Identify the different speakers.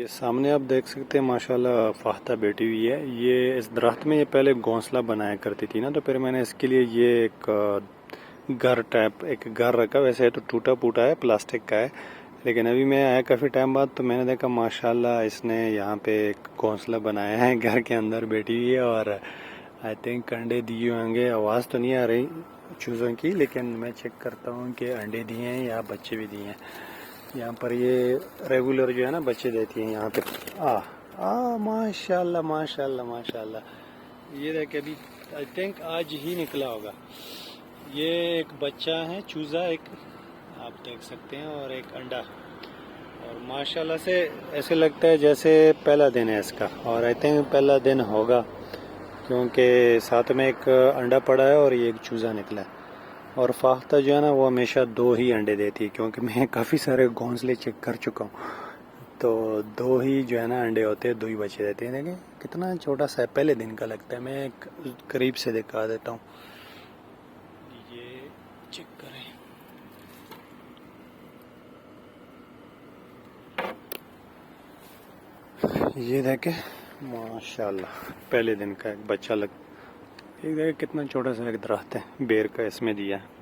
Speaker 1: سامنے آپ دیکھ سکتے ہیں ماشاءاللہ فاختہ بیٹھی ہوئی ہے. یہ اس درخت میں یہ پہلے گھونسلہ بنایا کرتی تھی نا، تو پھر میں نے اس کے لیے یہ ایک گھر ٹائپ ایک گھر رکھا. ویسے تو ٹوٹا پوٹا ہے، پلاسٹک کا ہے، لیکن ابھی میں آیا کافی ٹائم بعد تو میں نے دیکھا ماشاءاللہ اس نے یہاں پہ ایک گھونسلہ بنایا ہے، گھر کے اندر بیٹھی ہوئی ہے. اور آئی تھنک انڈے دیے ہوں گے. آواز تو نہیں آ رہی چوزوں کی، لیکن میں چیک کرتا ہوں کہ انڈے دیے ہیں یا بچے بھی دیے ہیں. یہاں پر یہ ریگولر جو ہے نا بچے دیتی ہیں یہاں پہ. ماشاءاللہ ماشاءاللہ ماشاءاللہ. یہ دیکھ ابھی آئی تھنک آج ہی نکلا ہوگا. یہ ایک بچہ ہے چوزا، ایک آپ دیکھ سکتے ہیں، اور ایک انڈا. اور ماشاءاللہ سے ایسے لگتا ہے جیسے پہلا دن ہے اس کا، اور آئی تھنک پہلا دن ہوگا کیونکہ ساتھ میں ایک انڈا پڑا ہے اور یہ ایک چوزا نکلا ہے. اور فاختہ جو ہے نا وہ ہمیشہ 2 ہی انڈے دیتی ہے، کیونکہ میں کافی سارے گھونسلے چیک کر چکا ہوں، تو 2 ہی جو ہے نا انڈے ہوتے ہیں، 2 ہی بچے دیتے ہیں. دیکھیں کتنا چھوٹا سا ہے، پہلے دن کا لگتا ہے. میں قریب سے دکھا دیتا ہوں، یہ چیک کریں. یہ دیکھیں ماشاءاللہ پہلے دن کا ایک بچہ ایک دیکھیں کتنا چھوٹا سا ایک درخت ہے، بیر کا اس میں دیا ہے.